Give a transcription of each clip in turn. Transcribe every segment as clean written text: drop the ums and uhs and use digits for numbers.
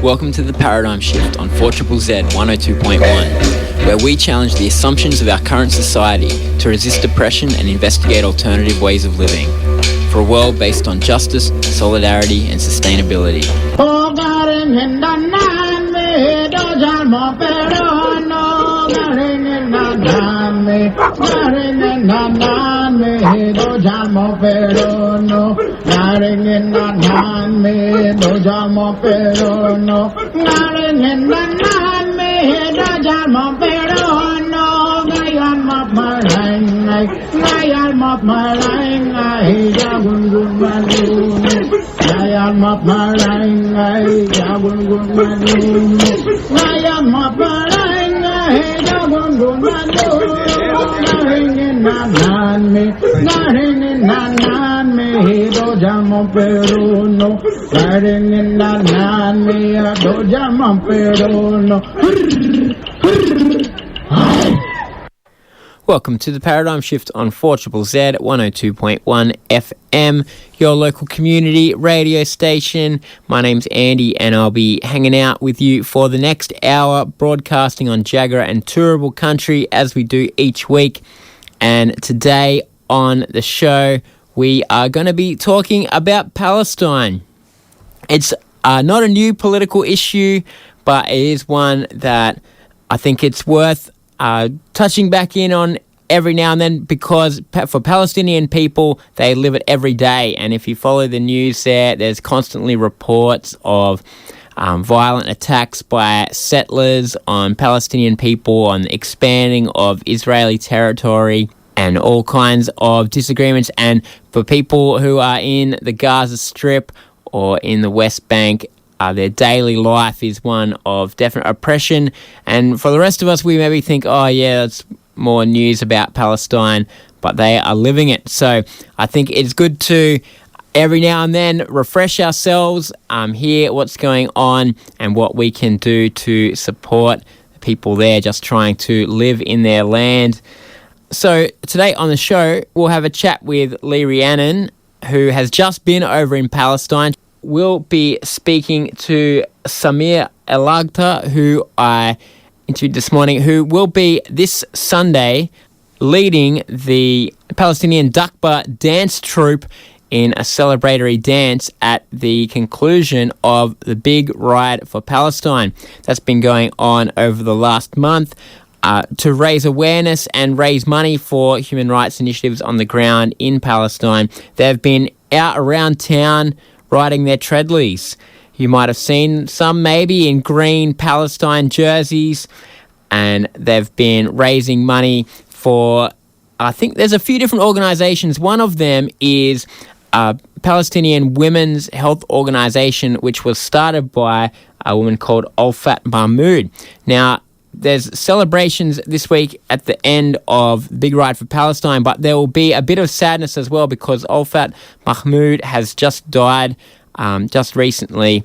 Welcome to The Paradigm Shift on 4ZZZ 102.1, where we challenge the assumptions of our current society to resist oppression and investigate alternative ways of living, for a world based on justice, solidarity and sustainability. Welcome to The Paradigm Shift on 4ZZZ 102.1 FM, your local community radio station. My name's Andy and I'll be hanging out with you for the next hour, broadcasting on Jagera and Turrbal country as we do each week. And today on the show, we are going to be talking about Palestine. It's not a new political issue, but it is one that I think it's worth touching back in on every now and then, because for Palestinian people, they live it every day. And if you follow the news there's constantly reports of violent attacks by settlers on Palestinian people, on the expanding of Israeli territory, and all kinds of disagreements. And for people who are in the Gaza Strip or in the West Bank, their daily life is one of definite oppression. And for the rest of us, we maybe think, oh yeah, that's more news about Palestine, but they are living it. So I think it's good to every now and then refresh ourselves, hear what's going on and what we can do to support the people there just trying to live in their land. So today on the show, we'll have a chat with Lee Rhiannon, who has just been over in Palestine. We'll be speaking to Sameer Ellagta, who I interviewed this morning, who will be this Sunday leading the Palestinian dakbe dance troupe in a celebratory dance at the conclusion of the big ride for Palestine that's been going on over the last month to raise awareness and raise money for human rights initiatives on the ground in Palestine. They've been out around town riding their treadlies. You might have seen some maybe in green Palestine jerseys, and they've been raising money for, I think there's a few different organisations. One of them is a Palestinian women's health organisation, which was started by a woman called Olfat Mahmoud. Now, there's celebrations this week at the end of Big Ride for Palestine, but there will be a bit of sadness as well because Olfat Mahmoud has just died just recently.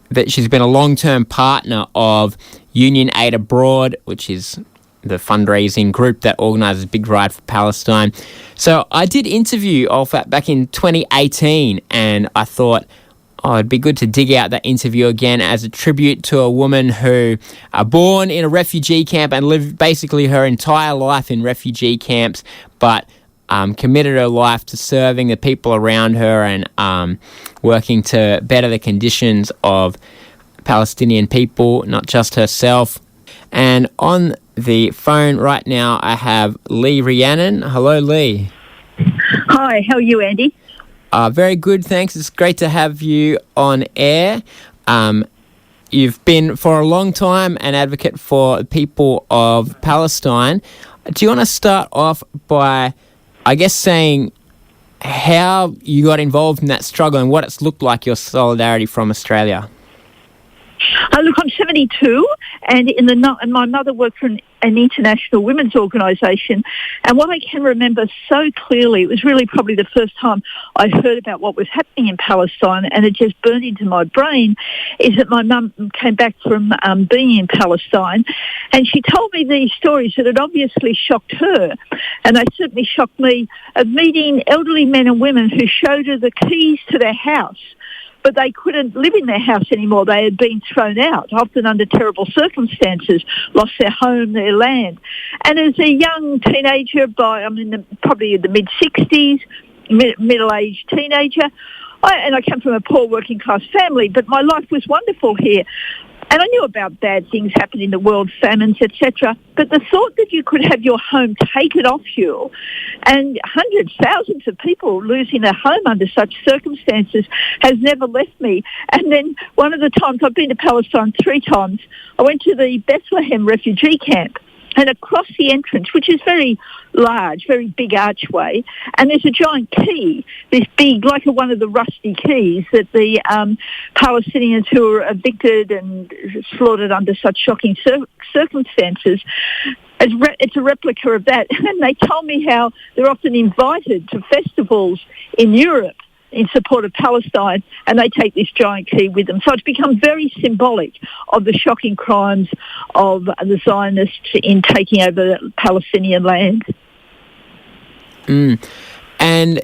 That she's been a long-term partner of Union Aid Abroad, which is the fundraising group that organises Big Ride for Palestine. So I did interview Olfat back in 2018, and I thought, it'd be good to dig out that interview again as a tribute to a woman who born in a refugee camp and lived basically her entire life in refugee camps, but committed her life to serving the people around her and working to better the conditions of Palestinian people, not just herself. And on the phone right now, I have Lee Rhiannon. Hello, Lee. Hi, how are you, Andy? Very good, thanks. It's great to have you on air. You've been for a long time an advocate for the people of Palestine. Do you want to start off by, I guess, saying how you got involved in that struggle and what it's looked like, your solidarity from Australia? Look, I'm 72, and my mother worked for an international women's organisation, and what I can remember so clearly, it was really probably the first time I heard about what was happening in Palestine, and it just burned into my brain, is that my mum came back from being in Palestine, and she told me these stories that had obviously shocked her, and they certainly shocked me, of meeting elderly men and women who showed her the keys to their house but they couldn't live in their house anymore. They had been thrown out, often under terrible circumstances, lost their home, their land. And as a young teenager, probably in the mid-60s, middle-aged teenager, I came from a poor working-class family, but my life was wonderful here. And I knew about bad things happening in the world, famines, etc. But the thought that you could have your home taken off you and hundreds, thousands of people losing their home under such circumstances has never left me. And then one of the times, I've been to Palestine 3 times, I went to the Bethlehem refugee camp. And across the entrance, which is very large, very big archway, and there's a giant key, this big, like one of the rusty keys that the Palestinians who were evicted and slaughtered under such shocking circumstances, it's a replica of that. And they told me how they're often invited to festivals in Europe in support of Palestine, and they take this giant key with them. So it's become very symbolic of the shocking crimes of the Zionists in taking over Palestinian land. And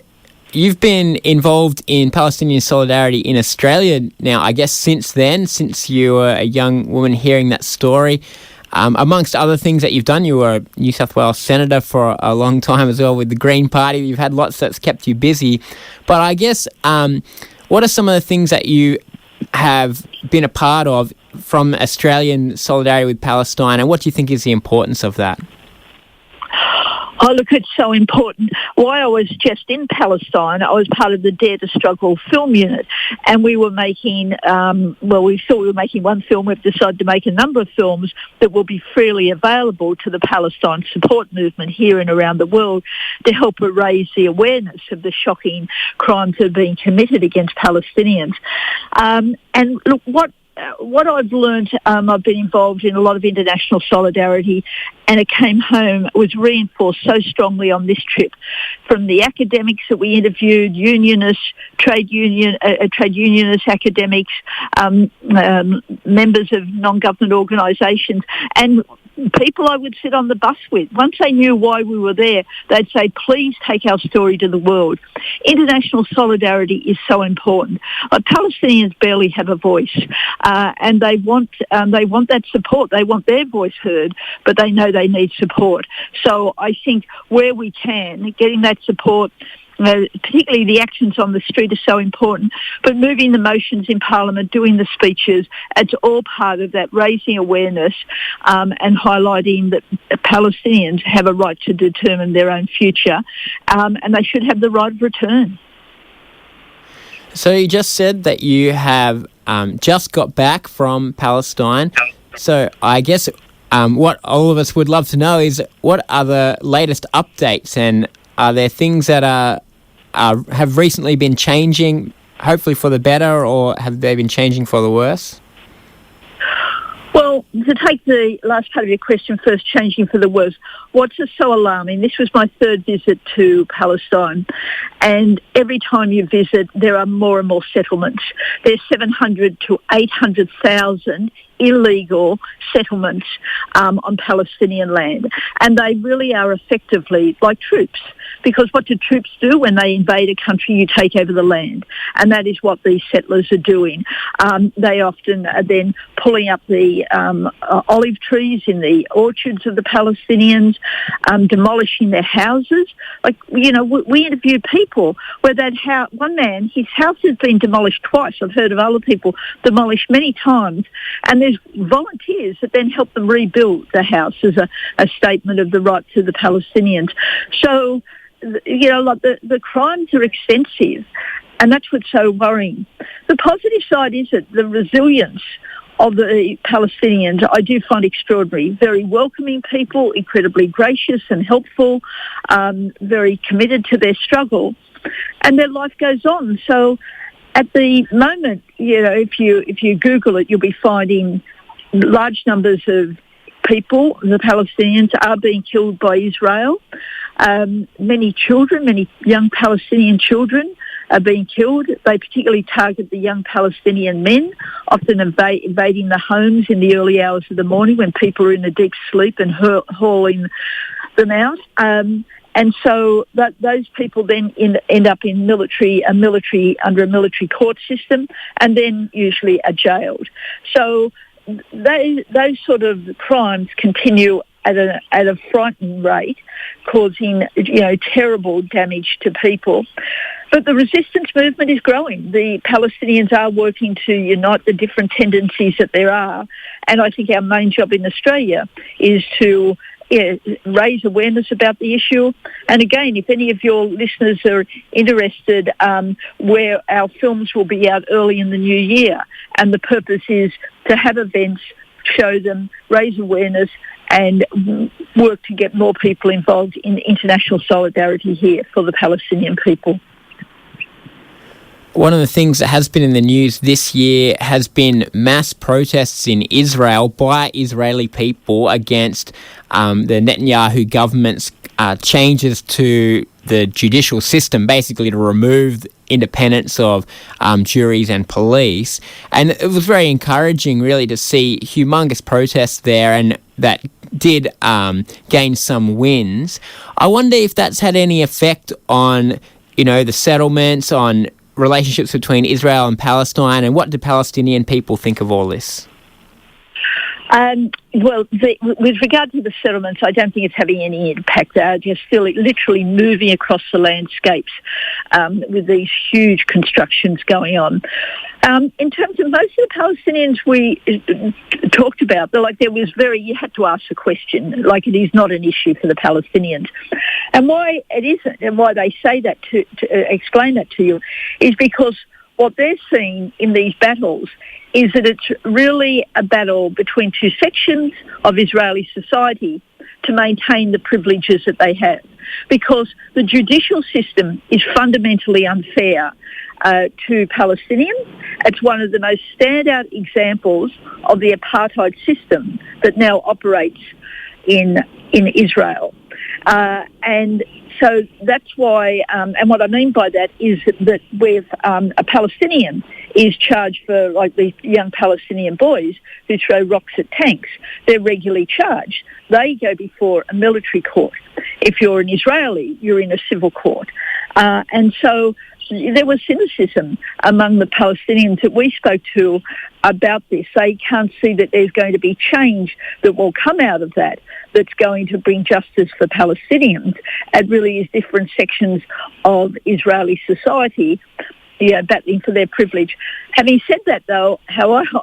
you've been involved in Palestinian solidarity in Australia now, I guess, since then, since you were a young woman hearing that story. Amongst other things that you've done, you were a New South Wales Senator for a long time as well with the Green Party. You've had lots that's kept you busy. But I guess, what are some of the things that you have been a part of from Australian solidarity with Palestine, and what do you think is the importance of that? Oh, look, it's so important. While I was just in Palestine, I was part of the Dare to Struggle film unit, and we were making, we thought we were making one film. We've decided to make a number of films that will be freely available to the Palestine support movement here and around the world to help raise the awareness of the shocking crimes that are being committed against Palestinians. And look, what I've learned, I've been involved in a lot of international solidarity, and it came home, was reinforced so strongly on this trip from the academics that we interviewed, unionists, trade unionist academics, members of non-government organisations, and people I would sit on the bus with. Once they knew why we were there, they'd say, please take our story to the world. International solidarity is so important. Palestinians barely have a voice, and they want that support. They want their voice heard, but they know they need support. So I think where we can, getting that support, particularly the actions on the street, are so important, but moving the motions in Parliament, doing the speeches, it's all part of that, raising awareness and highlighting that Palestinians have a right to determine their own future, and they should have the right of return. So you just said that you have just got back from Palestine. So I guess what all of us would love to know is, what are the latest updates, and are there things that have recently been changing, hopefully for the better, or have they been changing for the worse? Well, to take the last part of your question first, changing for the worse, what's so alarming, this was my 3rd visit to Palestine, and every time you visit, there are more and more settlements. There's 700 to 800,000 illegal settlements on Palestinian land, and they really are effectively like troops, because what do troops do when they invade a country? You take over the land, and that is what these settlers are doing. They often are then pulling up the olive trees in the orchards of the Palestinians, demolishing their houses. Like, you know, we interviewed people where one man, his house has been demolished twice. I've heard of other people demolished many times, and there's volunteers that then help them rebuild the house as a statement of the rights of the Palestinians. So, you know, like the crimes are extensive, and that's what's so worrying. The positive side is that the resilience of the Palestinians I do find extraordinary. Very welcoming people, incredibly gracious and helpful, very committed to their struggle, and their life goes on. So at the moment, you know, if you Google it, you'll be finding large numbers of people, the Palestinians, are being killed by Israel. Many children, many young Palestinian children are being killed. They particularly target the young Palestinian men, often invading the homes in the early hours of the morning when people are in a deep sleep and hauling them out. And And so those people then end up in under a military court system, and then usually are jailed. So those sort of crimes continue at a frightening rate, causing terrible damage to people. But the resistance movement is growing. The Palestinians are working to unite the different tendencies that there are, and I think our main job in Australia is to raise awareness about the issue. And again, if any of your listeners are interested, where our films will be out early in the new year, and the purpose is to have events, show them, raise awareness, and work to get more people involved in international solidarity here for the Palestinian people. One of the things that has been in the news this year has been mass protests in Israel by Israeli people against the Netanyahu government's changes to the judicial system, basically to remove independence of juries and police. And it was very encouraging, really, to see humongous protests there, and that did gain some wins. I wonder if that's had any effect on, the settlements, on relationships between Israel and Palestine, and what do Palestinian people think of all this? With regard to the settlements, I don't think it's having any impact. They're just still literally moving across the landscapes with these huge constructions going on. In terms of most of the Palestinians we talked about, you had to ask the question, it is not an issue for the Palestinians. And why it isn't, and why they say that to explain that to you, is because what they're seeing in these battles is that it's really a battle between two sections of Israeli society to maintain the privileges that they have. Because the judicial system is fundamentally unfair to Palestinians. It's one of the most standout examples of the apartheid system that now operates in Israel. And so that's why, and what I mean by that is that with a Palestinian is charged for, these young Palestinian boys who throw rocks at tanks, they're regularly charged. They go before a military court. If you're an Israeli, you're in a civil court. And so there was cynicism among the Palestinians that we spoke to about this. They can't see that there's going to be change that will come out of that's going to bring justice for Palestinians. It really is different sections of Israeli society battling for their privilege. Having said that, though,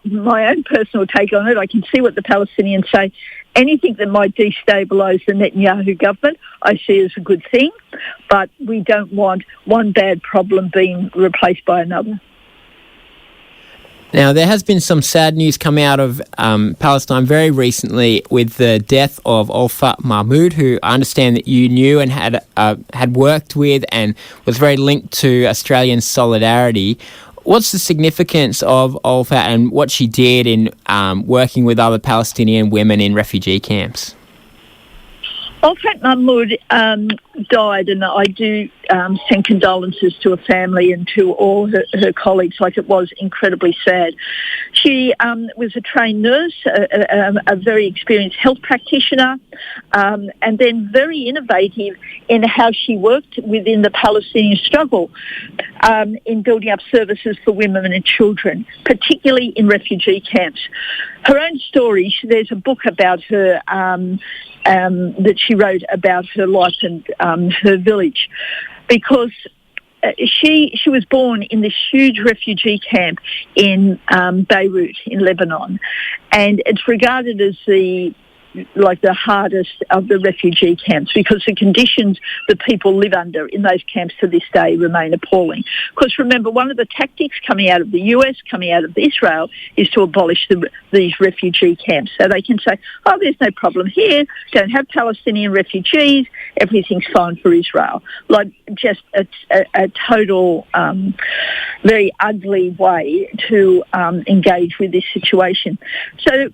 my own personal take on it, I can see what the Palestinians say. Anything that might destabilise the Netanyahu government, I see as a good thing, but we don't want one bad problem being replaced by another. Now, there has been some sad news come out of Palestine very recently with the death of Olfat Mahmoud, who I understand that you knew and had worked with and was very linked to Australian solidarity. What's the significance of Olfat and what she did in working with other Palestinian women in refugee camps? Olfat Mahmoud died, and I do send condolences to her family and to all her colleagues. It was incredibly sad. She was a trained nurse, a very experienced health practitioner, and then very innovative in how she worked within the Palestinian struggle in building up services for women and children, particularly in refugee camps. Her own story, there's a book about her that she wrote about her life and her village, because she was born in this huge refugee camp in Beirut in Lebanon, and it's regarded as the hardest of the refugee camps, because the conditions that people live under in those camps to this day remain appalling. Because remember, one of the tactics coming out of the US, coming out of Israel, is to abolish these refugee camps. So they can say, oh, there's no problem here, don't have Palestinian refugees, everything's fine for Israel. Just a total, very ugly way to engage with this situation. So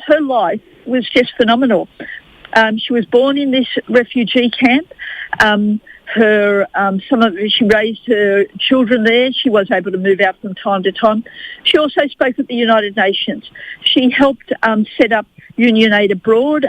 her life was just phenomenal. She was born in this refugee camp. She raised her children there. She was able to move out from time to time. She also spoke at the United Nations. She helped set up Union Aid Abroad,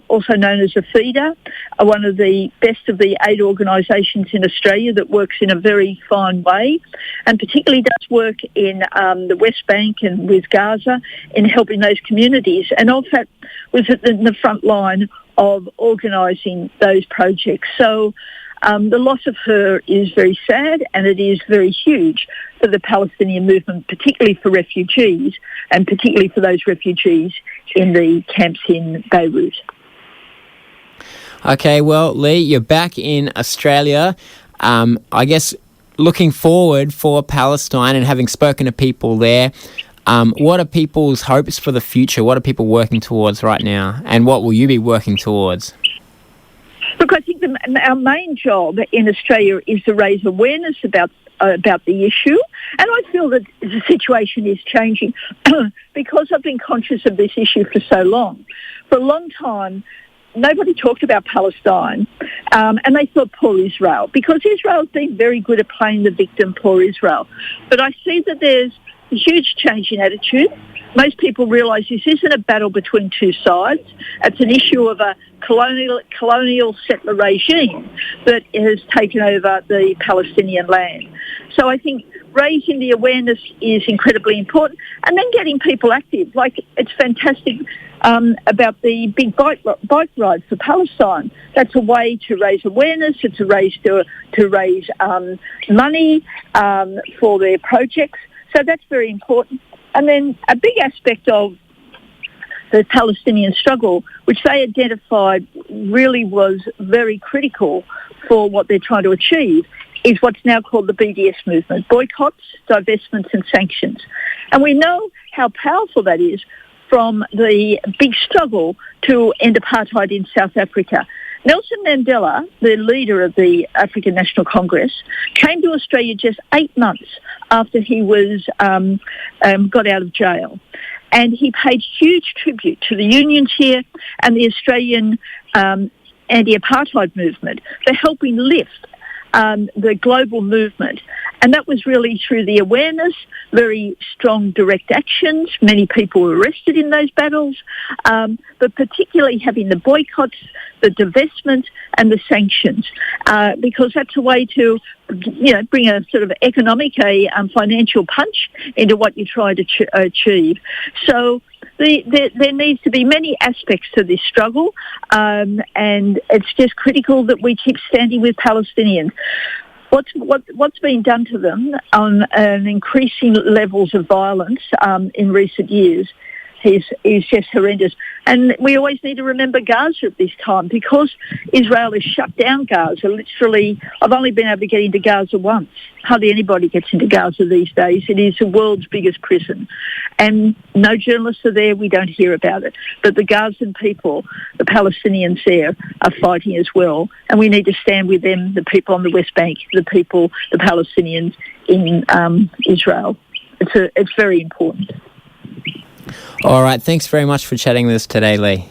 also known as a feeder, one of the best of the aid organisations in Australia that works in a very fine way, and particularly does work in the West Bank and with Gaza in helping those communities. And Olfat was at the front line of organising those projects. So the loss of her is very sad, and it is very huge for the Palestinian movement, particularly for refugees, and particularly for those refugees in the camps in Beirut. Okay, well, Lee, you're back in Australia. I guess looking forward for Palestine and having spoken to people there, what are people's hopes for the future? What are people working towards right now? And what will you be working towards? Look, I think our main job in Australia is to raise awareness about the issue, and I feel that the situation is changing because I've been conscious of this issue for so long. For a long time, nobody talked about Palestine, and they thought poor Israel, because Israel's been very good at playing the victim, poor Israel. But I see that there's a huge change in attitude. Most people realise this isn't a battle between two sides. It's an issue of a colonial settler regime that has taken over the Palestinian land. So I think raising the awareness is incredibly important, and then getting people active. Like, it's fantastic about the big bike ride for Palestine. That's a way to raise awareness. It's a way to raise money for their projects. So that's very important. And then a big aspect of the Palestinian struggle, which they identified really was very critical for what they're trying to achieve, is what's now called the BDS movement: boycotts, divestments and sanctions. And we know how powerful that is from the big struggle to end apartheid in South Africa. Nelson Mandela, the leader of the African National Congress, came to Australia just 8 months after he was got out of jail. And he paid huge tribute to the unions here and the Australian anti-apartheid movement for helping lift the global movement. And that was really through the awareness, very strong direct actions. Many people were arrested in those battles, but particularly having the boycotts, the divestment and the sanctions, because that's a way to, bring a sort of economic, financial punch into what you try to achieve. So there needs to be many aspects to this struggle, and it's just critical that we keep standing with Palestinians. What's been done to them on an increasing levels of violence in recent years is just horrendous. And we always need to remember Gaza at this time, because Israel has shut down Gaza. Literally, I've only been able to get into Gaza once. Hardly anybody gets into Gaza these days. It is the world's biggest prison. And no journalists are there. We don't hear about it. But the Gazan people, the Palestinians there, are fighting as well. And we need to stand with them, the people on the West Bank, the Palestinians in Israel. It's very important. All right, thanks very much for chatting with us today, Lee.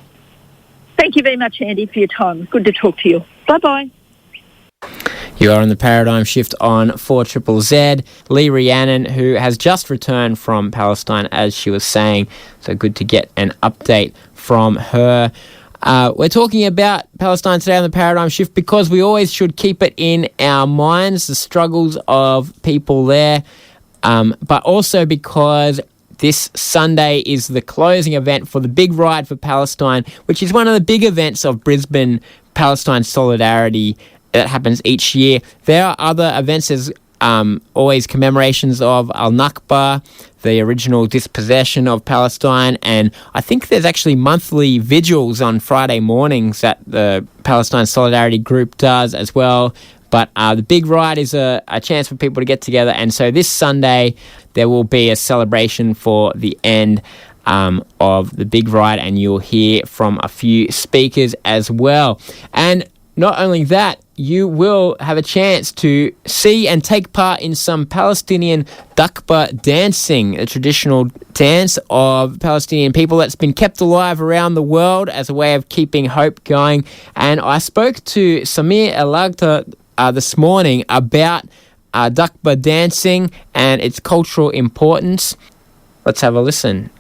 Thank you very much, Andy, for your time. Good to talk to you. Bye-bye. You are on the Paradigm Shift on 4ZZZ. Lee Rhiannon, who has just returned from Palestine, as she was saying. So good to get an update from her. We're talking about Palestine today on the Paradigm Shift because we always should keep it in our minds, the struggles of people there, but also because this Sunday is the closing event for the Big Ride for Palestine, which is one of the big events of Brisbane Palestine Solidarity that happens each year. There are other events, as always, commemorations of Al-Nakba, the original dispossession of Palestine, and I think there's actually monthly vigils on Friday mornings that the Palestine Solidarity group does as well. But the Big Ride is a chance for people to get together, and so this Sunday there will be a celebration for the end of the Big Ride, and you'll hear from a few speakers as well. And not only that, you will have a chance to see and take part in some Palestinian dakbe dancing, a traditional dance of Palestinian people that's been kept alive around the world as a way of keeping hope going. And I spoke to Sameer Ellagta this morning about dakbe dancing and its cultural importance. Let's have a listen.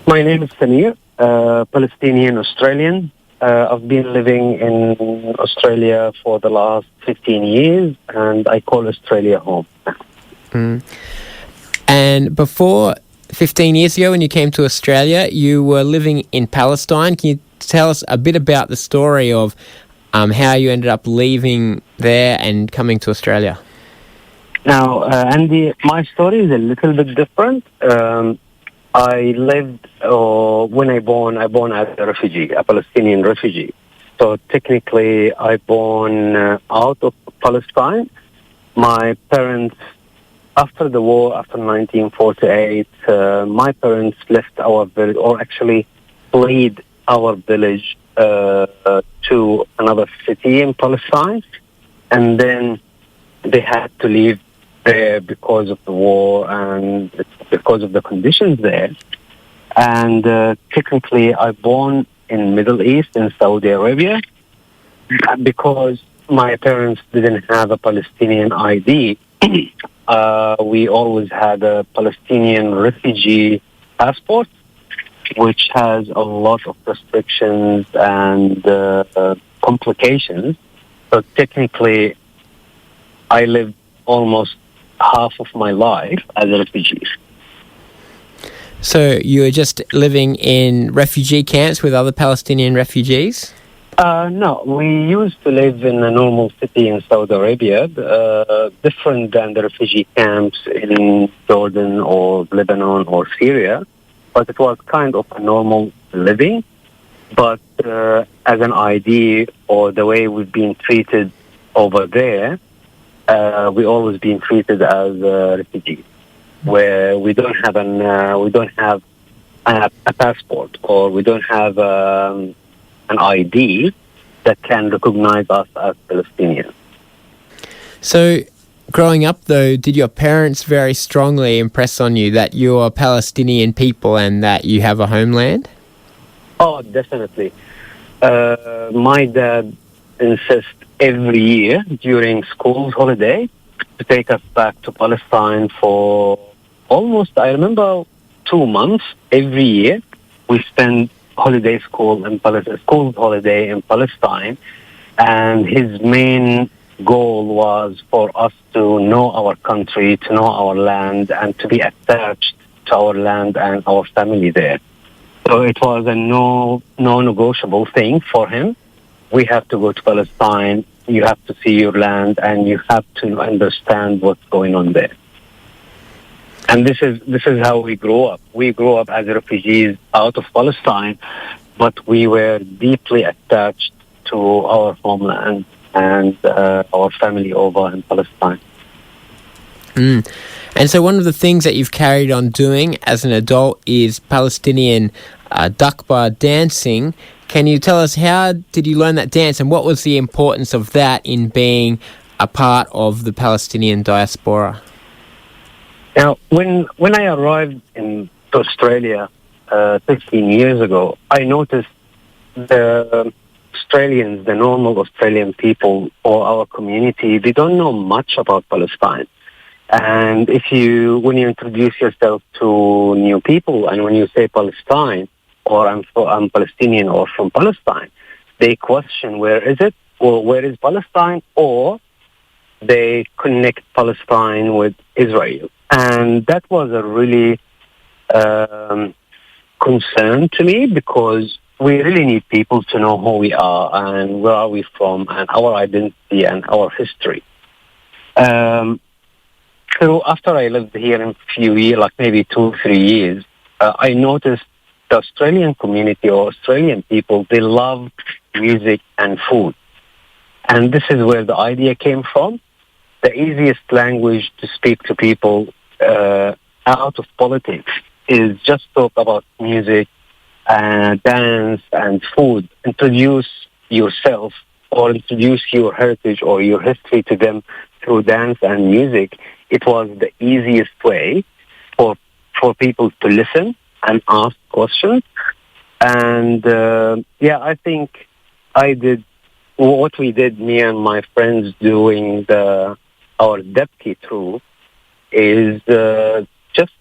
My name is Sameer, Palestinian Australian. I've been living in Australia for the last 15 years, and I call Australia home. And before 15 years ago, when you came to Australia, you were living in Palestine. Can you tell us a bit about the story of how you ended up leaving there and coming to Australia? Now, Andy, my story is a little bit different. I lived, when I born as a refugee, a Palestinian refugee. So technically, I born out of Palestine. My parents, after the war, after 1948, my parents left our village, or actually fled our village to another city in Palestine. And then they had to leave there because of the war and because of the conditions there. And technically, I born in Middle East, in Saudi Arabia, because my parents didn't have a Palestinian ID. We always had a Palestinian refugee passport, which has a lot of restrictions and complications. So technically, I lived almost half of my life as a refugee. So you were just living in refugee camps with other Palestinian refugees? No, we used to live in a normal city in Saudi Arabia, different than the refugee camps in Jordan or Lebanon or Syria, but it was kind of a normal living. But as an ID or the way we've been treated over there, we always been treated as refugees, where we don't have a passport, or we don't have an ID that can recognize us as Palestinians. So, growing up though, did your parents very strongly impress on you that you're Palestinian people and that you have a homeland? Oh, definitely. My dad insists every year during school's holiday to take us back to Palestine for almost, I remember, 2 months every year. We spend school's holiday in Palestine, and his main goal was for us to know our country, to know our land, and to be attached to our land and our family there. So it was a no-negotiable thing for him. We have to go to Palestine, you have to see your land, and you have to understand what's going on there. And this is how we grew up. We grew up as refugees out of Palestine, but we were deeply attached to our homeland and our family over in Palestine. And so one of the things that you've carried on doing as an adult is Palestinian dakbe dancing. Can you tell us, how did you learn that dance, and what was the importance of that in being a part of the Palestinian diaspora? Now, when I arrived in Australia 15 years ago, I noticed the Australians, the normal Australian people or our community, they don't know much about Palestine. And when you introduce yourself to new people, and when you say Palestine, or I'm Palestinian or from Palestine, they question where is it, or where is Palestine, or they connect Palestine with Israel. And that was a really concern to me, because we really need people to know who we are and where are we from and our identity and our history. So after I lived here in a few years, like maybe 2 or 3 years, I noticed the Australian community or Australian people, they love music and food. And this is where the idea came from. The easiest language to speak to people out of politics is just talk about music, dance and food. Introduce yourself or introduce your heritage or your history to them through dance and music. It was the easiest way for people to listen and ask questions. And I think I did what we did, me and my friends doing our dakbe troupe, is just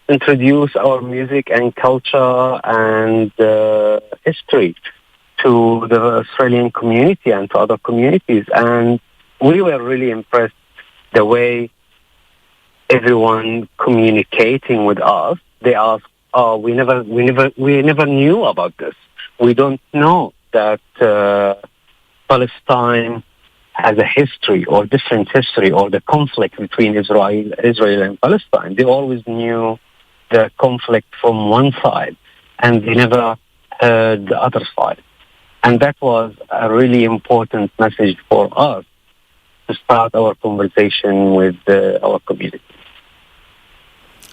introduce our music and culture and history to the Australian community and to other communities. And we were really impressed the way everyone communicating with us. They asked, "Oh, we never knew about this. We don't know that Palestine has a history or different history or the conflict between Israel and Palestine. They always knew the conflict from one side, and they never heard the other side." And that was a really important message for us to start our conversation with our community.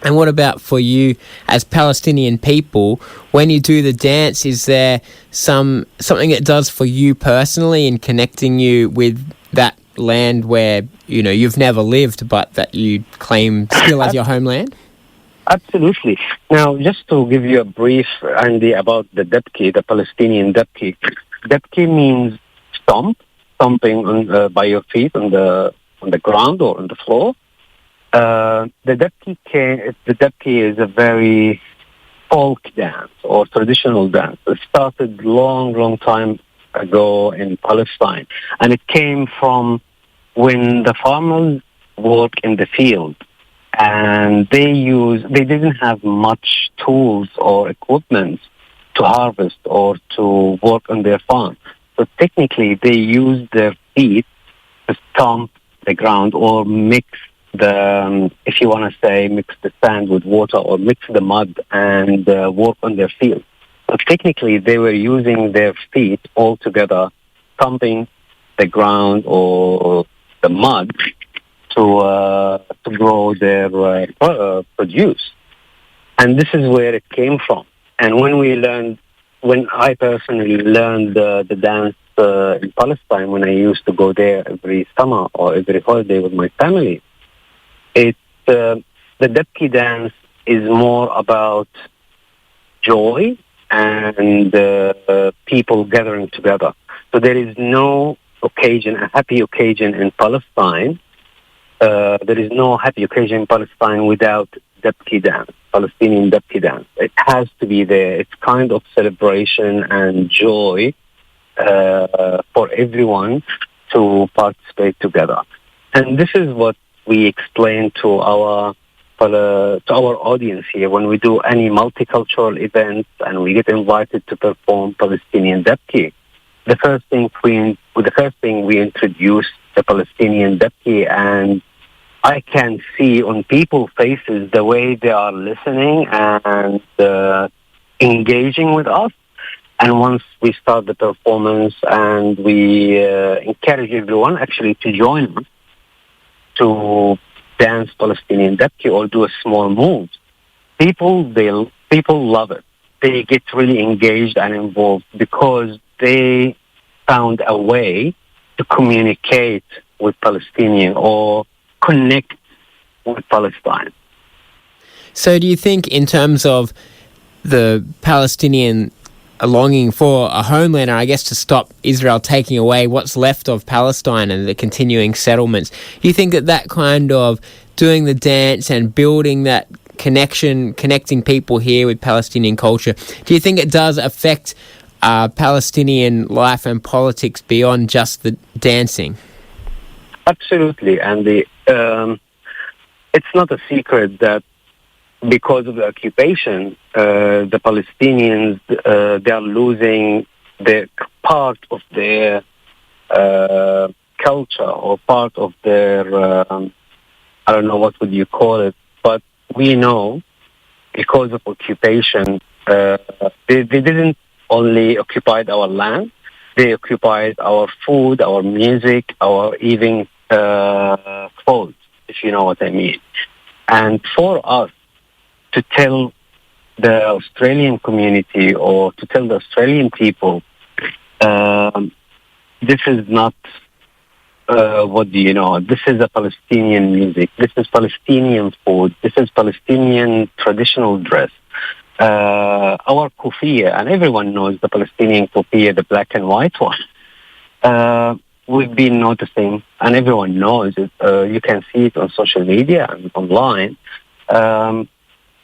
And what about for you as Palestinian people? When you do the dance, is there something it does for you personally in connecting you with that land where, you know, you've never lived but that you claim still as your homeland? Absolutely. Now, just to give you a brief, Andy, about the dakbe, the Palestinian dakbe. Dakbe means stomping by your feet on the ground or on the floor. The dakbe is a very folk dance or traditional dance. It started long time ago in Palestine, and it came from when the farmers work in the field, and they didn't have much tools or equipment to harvest or to work on their farm. So technically, they used their feet to stomp the ground or mix if you want to say, mix the sand with water or mix the mud and work on their field. So technically, they were using their feet all together, stomping the ground or the mud to grow their produce. And this is where it came from. And when I personally learned the dance in Palestine, when I used to go there every summer or every holiday with my family, the dakbe dance is more about joy and people gathering together. So there is no occasion, a happy occasion in Palestine. There is no happy occasion in Palestine without dakbe dance, Palestinian dakbe dance. It has to be there. It's kind of celebration and joy for everyone to participate together. And this is what we explain to our audience here when we do any multicultural events and we get invited to perform Palestinian dakbe. The first thing we introduce the Palestinian dakbe, and I can see on people's faces the way they are listening and engaging with us. And once we start the performance and we encourage everyone actually to join us to dance Palestinian dakbe or do a small move, people love it. They get really engaged and involved because they found a way to communicate with Palestinian or connect with Palestine. So do you think in terms of the Palestinian longing for a homeland, or I guess to stop Israel taking away what's left of Palestine and the continuing settlements, do you think that kind of doing the dance and building that connecting people here with Palestinian culture, do you think it does affect Palestinian life and politics beyond just the dancing? Absolutely, and it's not a secret that because of the occupation, the Palestinians they are losing the part of their culture or part of their I don't know what would you call it, but we know because of occupation they didn't only occupy our land, they occupied our food, our music, our even clothes, if you know what I mean. And for us to tell the Australian community or to tell the Australian people, this is not, this is a Palestinian music, this is Palestinian food, this is Palestinian traditional dress. Our kufiya, and everyone knows the Palestinian kufiya, the black and white one. we've been noticing, and everyone knows it, you can see it on social media and online, the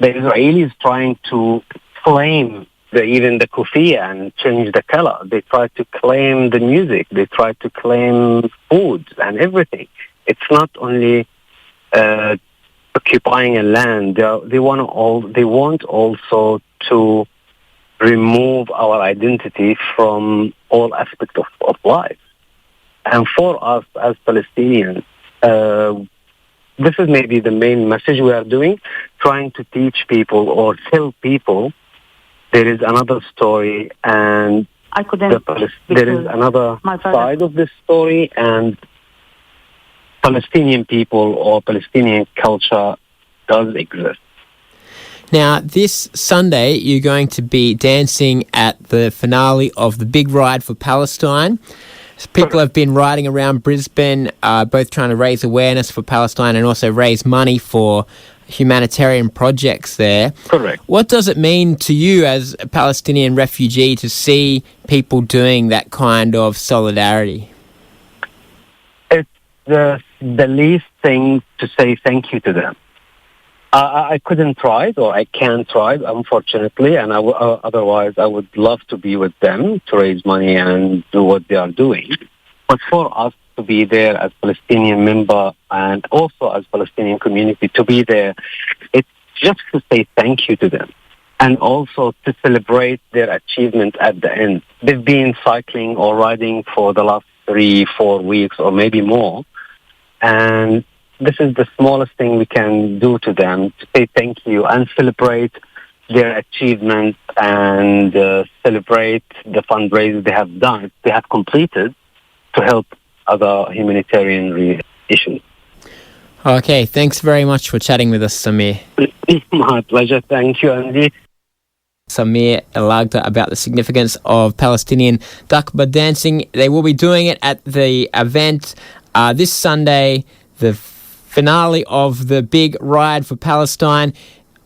Israelis trying to claim even the kufiya and change the color. They try to claim the music. They try to claim food and everything. It's not only occupying a land. They want also to remove our identity from all aspects of life. And for us as Palestinians, this is maybe the main message we are doing, trying to teach people or tell people there is another story, and there is another side of this story, and Palestinian people or Palestinian culture does exist. Now, this Sunday, you're going to be dancing at the finale of the Big Ride for Palestine. People have been riding around Brisbane, both trying to raise awareness for Palestine and also raise money for humanitarian projects there. Correct. What does it mean to you as a Palestinian refugee to see people doing that kind of solidarity? It's the least thing to say thank you to them. I couldn't try it, or I can't try it, unfortunately, and otherwise I would love to be with them to raise money and do what they are doing. But for us to be there as Palestinian member and also as Palestinian community to be there, it's just to say thank you to them and also to celebrate their achievement at the end. They've been cycling or riding for the last 3-4 weeks or maybe more, and this is the smallest thing we can do to them, to say thank you and celebrate their achievements and celebrate the fundraisers they have completed to help other humanitarian issues. Okay, thanks very much for chatting with us, Sameer. My pleasure. Thank you, Andy. Sameer Ellagta about the significance of Palestinian dakbe dancing. They will be doing it at the event this Sunday, the finale of the Big Ride for Palestine.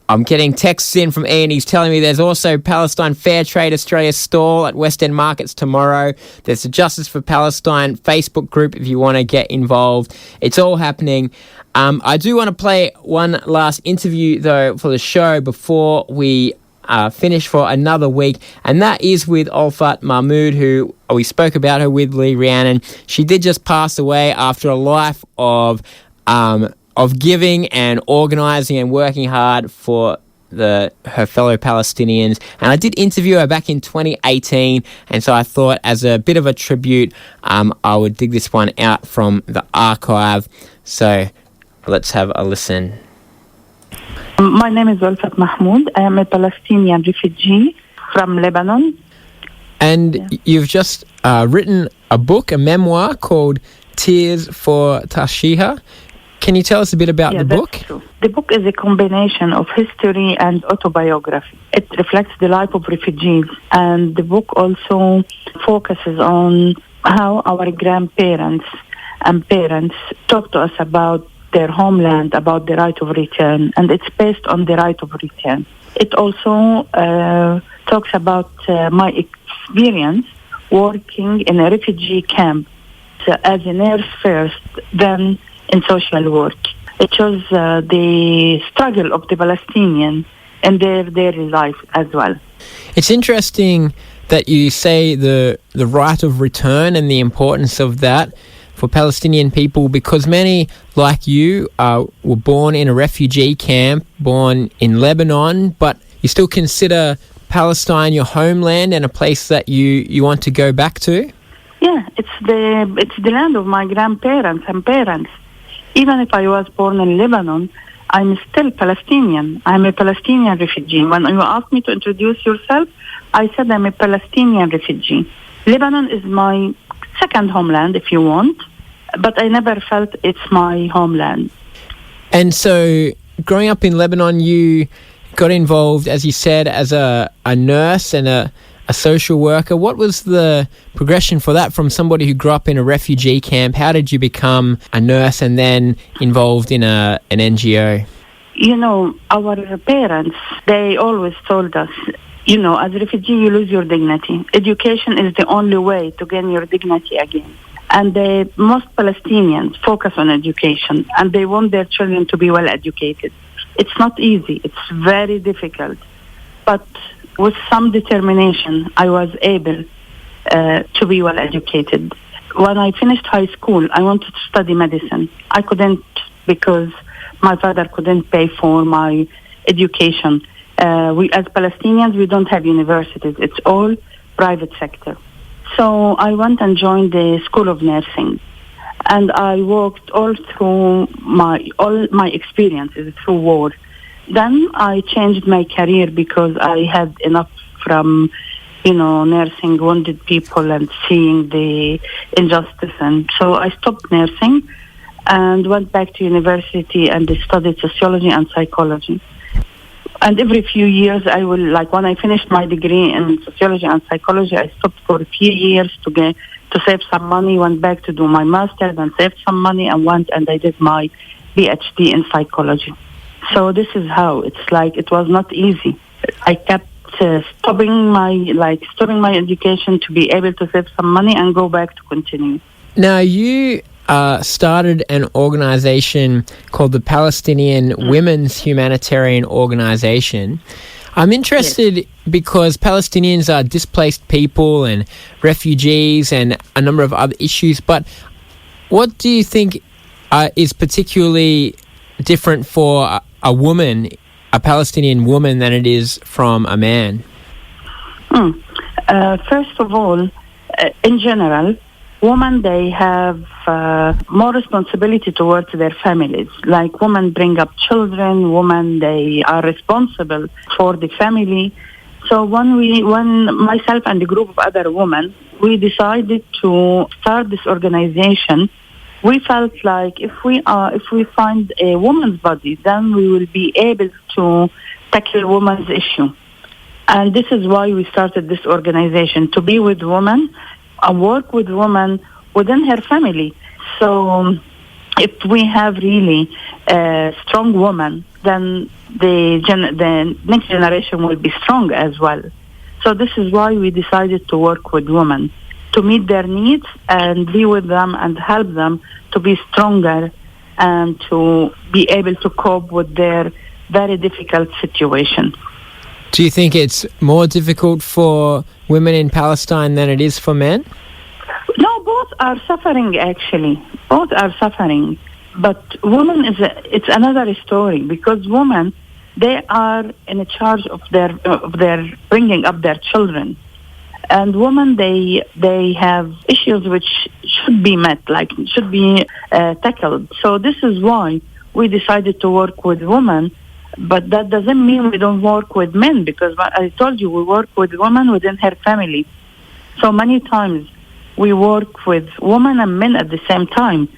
I'm getting texts in from Ian. He's telling me there's also Palestine Fair Trade Australia stall at West End Markets tomorrow. There's the Justice for Palestine Facebook group if you want to get involved. It's all happening. I do want to play one last interview, though, for the show before we finish for another week, and that is with Olfat Mahmoud, who we spoke about her with Lee Rhiannon. She did just pass away after a life of giving and organising and working hard for her fellow Palestinians. And I did interview her back in 2018, and so I thought as a bit of a tribute, I would dig this one out from the archive. So let's have a listen. My name is Olfat Mahmoud. I am a Palestinian refugee from Lebanon. And you've just written a book, a memoir called Tears for Tashiha. Can you tell us a bit about the book? That's true. The book is a combination of history and autobiography. It reflects the life of refugees, and the book also focuses on how our grandparents and parents talk to us about their homeland, about the right of return, and it's based on the right of return. It also talks about my experience working in a refugee camp as a nurse first, then in social work. It shows the struggle of the Palestinians in their daily life as well. It's interesting that you say the right of return and the importance of that for Palestinian people, because many, like you, were born in a refugee camp, born in Lebanon, but you still consider Palestine your homeland and a place that you want to go back to? Yeah, it's the land of my grandparents and parents. Even if I was born in Lebanon, I'm still Palestinian. I'm a Palestinian refugee. When you asked me to introduce yourself, I said I'm a Palestinian refugee. Lebanon is my second homeland, if you want, but I never felt it's my homeland. And so, growing up in Lebanon, you got involved, as you said, as a nurse and a social worker. What was the progression for that from somebody who grew up in a refugee camp? How did you become a nurse and then involved in an NGO? You know, our parents, they always told us, as a refugee, you lose your dignity. Education is the only way to gain your dignity again. And most Palestinians focus on education, and they want their children to be well educated. It's not easy. It's very difficult. But with some determination, I was able to be well educated. When I finished high school, I wanted to study medicine. I couldn't because my father couldn't pay for my education. We, as Palestinians, we don't have universities. It's all private sector. So I went and joined the School of Nursing, and I worked all my experiences through war. Then I changed my career because I had enough from, nursing wounded people and seeing the injustice. And so I stopped nursing and went back to university and studied sociology and psychology. And every few years, I will, when I finished my degree in sociology and psychology, I stopped for a few years to save some money, went back to do my master's and saved some money and went and I did my PhD in psychology. So this is how it was not easy. I kept stopping my education to be able to save some money and go back to continue. Now, you started an organization called the Palestinian Women's Humanitarian Organization. I'm interested because Palestinians are displaced people and refugees and a number of other issues, but what do you think is particularly different for a woman, a Palestinian woman, than it is from a man? First of all, in general, women, they have more responsibility towards their families. Like women bring up children, women, they are responsible for the family. So when myself and a group of other women, we decided to start this organization, we felt like if we find a woman's body, then we will be able to tackle women's issue. And this is why we started this organization, to be with women and work with women within her family. So if we have really a strong woman, then the next generation will be strong as well. So this is why we decided to work with women, to meet their needs and be with them and help them to be stronger and to be able to cope with their very difficult situation. Do you think it's more difficult for women in Palestine than it is for men? No, both are suffering actually. Both are suffering. But women it's another story, because women, they are in charge of their bringing up their children. And women, they have issues which should be met, should be tackled. So this is why we decided to work with women. But that doesn't mean we don't work with men, because I told you we work with women within her family. So many times we work with women and men at the same time.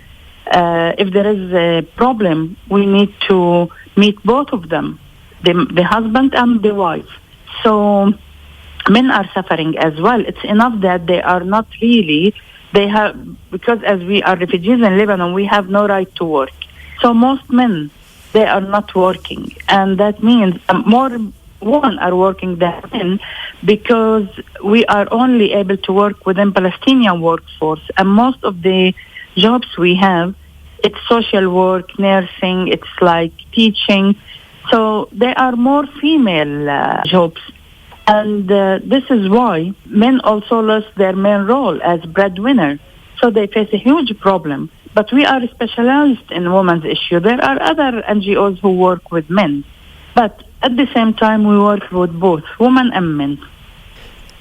If there is a problem, we need to meet both of them, the husband and the wife. So men are suffering as well. It's enough that they are not really, because as we are refugees in Lebanon, we have no right to work. So most men, they are not working. And that means more women are working than men, because we are only able to work within Palestinian workforce. And most of the jobs we have, it's social work, nursing, it's like teaching. So there are more female jobs. And this is why men also lost their main role as breadwinner. So they face a huge problem. But we are specialized in women's issue. There are other NGOs who work with men. But at the same time, we work with both women and men.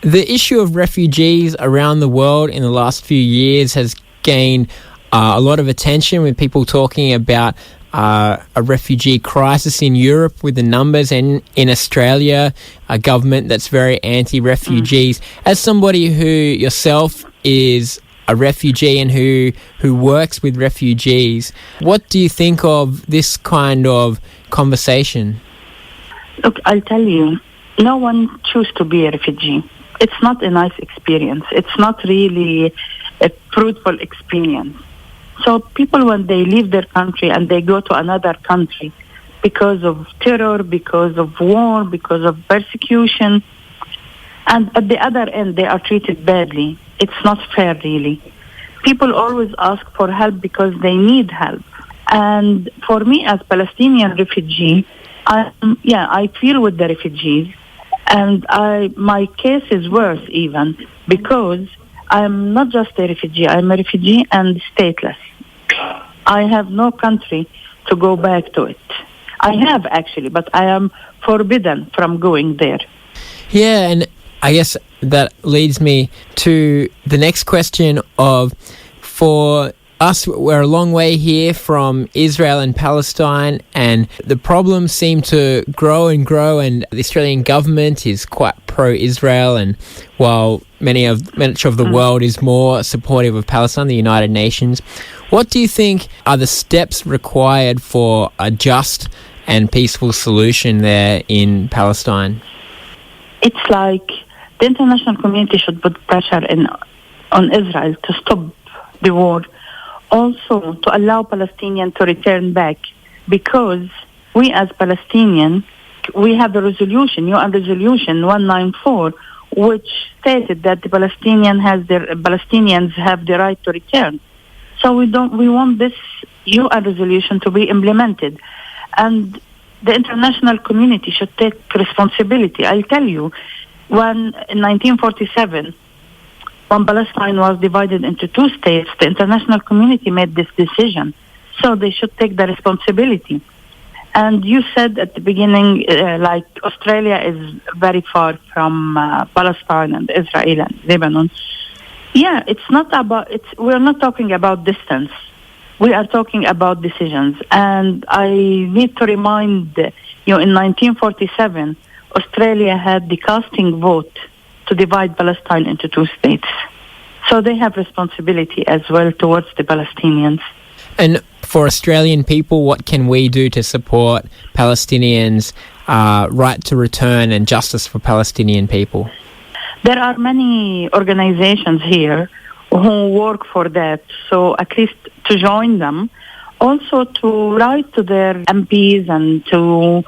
The issue of refugees around the world in the last few years has gained a lot of attention, with people talking about a refugee crisis in Europe with the numbers, and in Australia, a government that's very anti-refugees. As somebody who yourself is a refugee and who works with refugees, what do you think of this kind of conversation? Look, I'll tell you, no one chooses to be a refugee. It's not a nice experience. It's not really a fruitful experience. So people, when they leave their country and they go to another country because of terror, because of war, because of persecution, And at the other end, they are treated badly. It's not fair, really. People always ask for help because they need help. And for me, as Palestinian refugee, I feel with the refugees. And my case is worse even because I'm not just a refugee. I'm a refugee and stateless. I have no country to go back to it. I have actually, but I am forbidden from going there. Yeah, and I guess that leads me to the next question of, for us, we're a long way here from Israel and Palestine, and the problems seem to grow and grow, and the Australian government is quite pro-Israel, and while much of the world is more supportive of Palestine, the United Nations, what do you think are the steps required for a just and peaceful solution there in Palestine? It's like the international community should put pressure on Israel to stop the war. Also, to allow Palestinians to return back, because we as Palestinians, we have a resolution, UN Resolution 194, which stated that the Palestinians have the right to return. So we want this UN resolution to be implemented, and the international community should take responsibility. I'll tell you, in 1947. When Palestine was divided into two states, the international community made this decision. So they should take the responsibility. And you said at the beginning, like Australia is very far from Palestine and Israel and Lebanon. Yeah, we're not talking about distance. We are talking about decisions. And I need to remind you, in 1947, Australia had the casting vote to divide Palestine into two states. So they have responsibility as well towards the Palestinians. And for Australian people, what can we do to support Palestinians' right to return and justice for Palestinian people? There are many organizations here who work for that, so at least to join them. Also to write to their MPs and to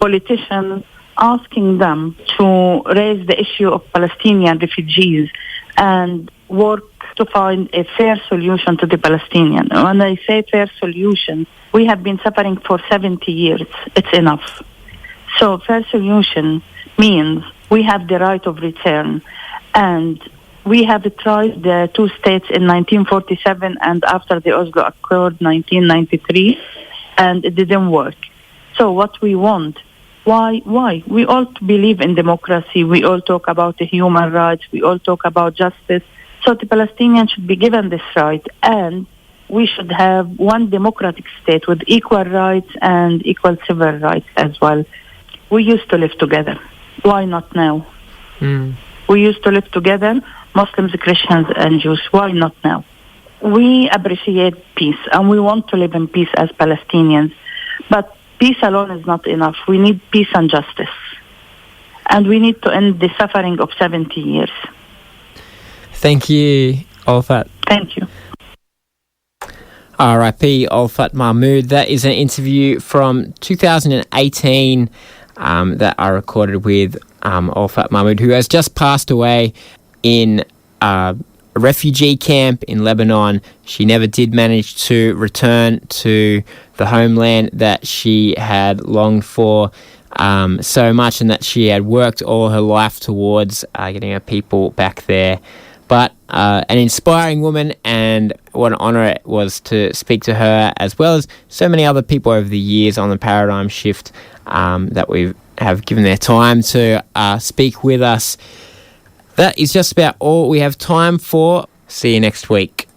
politicians, asking them to raise the issue of Palestinian refugees and work to find a fair solution to the Palestinian. When I say fair solution, we have been suffering for 70 years. It's enough. So fair solution means we have the right of return, and we have tried the two states in 1947 and after the Oslo Accord 1993, and it didn't work. So what we want, why? We all believe in democracy. We all talk about the human rights. We all talk about justice. So the Palestinians should be given this right, and we should have one democratic state with equal rights and equal civil rights as well. We used to live together. Why not now? We used to live together, Muslims, Christians, and Jews. Why not now? We appreciate peace, and we want to live in peace as Palestinians. But peace alone is not enough. We need peace and justice. And we need to end the suffering of 70 years. Thank you, Olfat. Thank you. R.I.P. Olfat Mahmoud. That is an interview from 2018 that I recorded with Olfat Mahmoud, who has just passed away in a refugee camp in Lebanon. She never did manage to return to the homeland that she had longed for so much, and that she had worked all her life towards getting her people back there. But an inspiring woman, and what an honour it was to speak to her, as well as so many other people over the years on the paradigm shift that we have given their time to speak with us. That is just about all we have time for. See you next week.